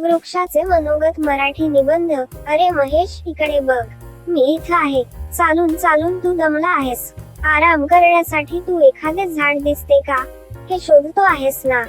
वृक्षाचे मनोगत मराठी निबंध. अरे महेश, इकडे बघ, मी इथं आहे. चालून चालून तू दमला आहेस. आराम करण्यासाठी तू एखादे झाड दिसते का हे शोधतो आहेस ना.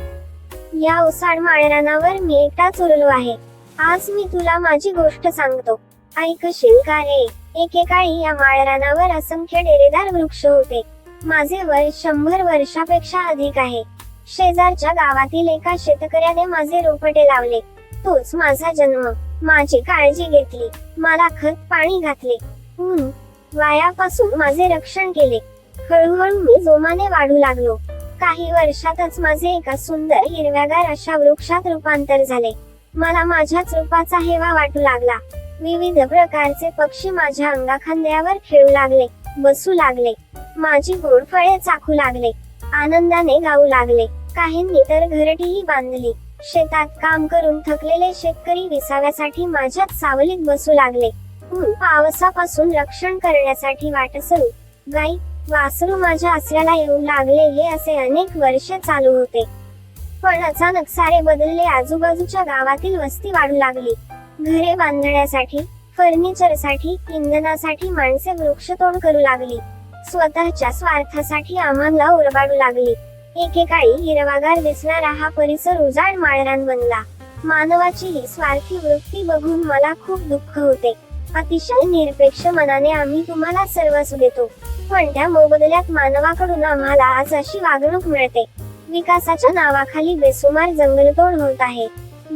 या ओसाड माळरानावर मी एकटाच उरलो आहे. आज मी तुला माझी गोष्ट सांगतो, ऐकशील का रे. एकेकाळी या माळरानावर असंख्य डेरेदार वृक्ष होते. माझे वय 100 वर्षापेक्षा अधिक आहे. शेजारच्या गावातील एका शेतकऱ्याने माझे रोपटे लावले. तोच माझा जन्म. माझी काळजी घेतली, मला खत पाणी घातले, ऊन वायापासून माझे रक्षण केले. हळूहळू मी जोमाने वाढू लागलो. काही वर्षातच माझे एका सुंदर हिरव्यागार अशा वृक्षात रूपांतर झाले. मला माझ्याच रूपाचा हेवा वाटू लागला. विविध प्रकारचे पक्षी माझ्या अंगाखांद्यावर खेळू लागले, बसू लागले. माझी गोड फळे चाखू लागले, आनंदाने गाऊ लागले. काहींनी तर घरटीही बांधली. शेतात काम करून थकलेले शेतकरी विसाव्यासाठी माझ्याच सावलीत बसू लागले. ऊन पावसापासून रक्षण करण्यासाठी वाटसरू, गाई, वासरू माझ्या आसऱ्याला येऊ लागले. हे असे अनेक वर्षे चालू होते. पण अचानक सारे बदलले. आजूबाजूच्या गावातील वस्ती वाढू लागली. घरे बांधण्यासाठी, फर्निचरसाठी, इंधनासाठी माणसे वृक्षतोड करू लागली. स्वतःच्या स्वार्थासाठी आम्हाला ओरबाडू लागली. एकेकाळी हिरवागार दिसणारा हा परिसर उजाड माळरान बनला. मानवाची ही स्वार्थी वृत्ती बघून मला खूप दुःख होते. अतिशय निरपेक्ष मनाने आम्ही तुम्हाला सर्वस्व देतो, पण त्या मोबदल्यात मानवाकडून आम्हाला आज अशी वागणूक मिळते. विकासाच्या नावाखाली बेसुमार जंगलतोड होत आहे.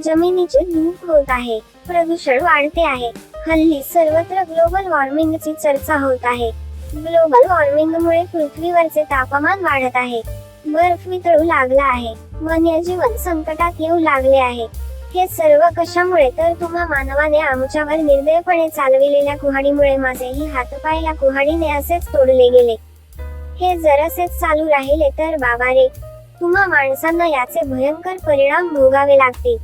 जमिनीचे धूप होत आहे. प्रदूषण वाढते आहे. हल्ली सर्वत्र ग्लोबल वॉर्मिंगची चर्चा होत आहे. ग्लोबल वॉर्मिंगमुळे पृथ्वीवरचे तापमान वाढत आहे. बर्फ वितळू लागला आहे. वन्यजीवन संकटात येऊ लागले आहे. हे सर्व कशामुळे तर तुम्हा मानवाने आमच्यावर निर्दयपणे चालविलेल्या कुऱ्हाडीमुळे. माझेही हातपाय या कुऱ्हाडीने असेच तोडले गेले. हे जर असेच चालू राहिले तर बाबा रे, तुम्हा माणसांना याचे भयंकर परिणाम भोगावे लागतील.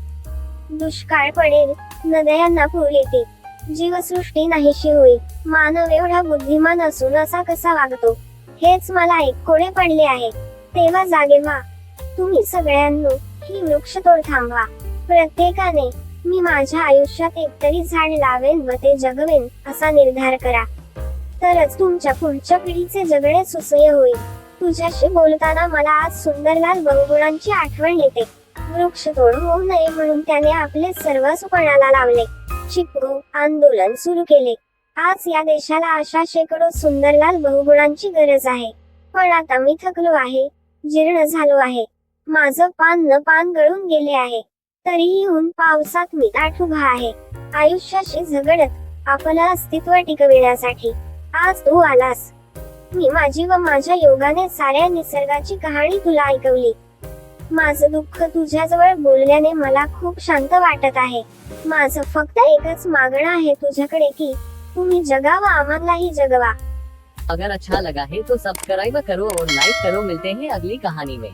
दुष्काळ पडेल, नद्यांना पूर येतील, जीवसृष्टी नाहीशी होईल. मानव एवढा बुद्धिमान असून असा कसा वागतो, हेच मला एककोडे पडले आहे. तेव्हा जागे व्हा तुम्ही सगळ्यांनो, ही वृक्षतोड थांबवा. प्रत्येकाने मी माझ्या आयुष्यात एकतरी झाड लावेन व ते जगवेन असा निर्धार करा. तरच तुमच्या पुढच्या पिढीचे जगणे सुसह्य होईल. तुझ्याशी बोलताना मला आज सुंदरलाल बहुगुणांची आठवण येते. वृक्षतोड होऊ नये म्हणून त्याने आपले सर्वस्व पणाला लावले. चिपको आंदोलन सुरू केले. आज या देशाला अशा शेकडो सुंदरलाल बहुगुणांची गरज आहे. पण आता मी थकलो आहे, जीर्ण झालो आहे. माझं पान न पान गळून गेले आहे. तरीही ऊन पावसात मी ताठ उभा आहे, आयुष्याशी झगडत आपलं अस्तित्व टिकविण्यासाठी. आज तू आलास. मी माझी व माझ्या योगाने साऱ्या निसर्गाची कहाणी तुला ऐकवली. माझं दुःख तुझ्याजवळ बोलल्याने मला खूप शांत वाटत आहे. माझं फक्त एकच मागणं आहे तुझ्याकडे की तुम्ही जगावा, आम्हालाही जगवा. अगर अच्छा लगा है तो सब्सक्राइब करो और लाइक करो. मिलते हैं अगली कहानी में.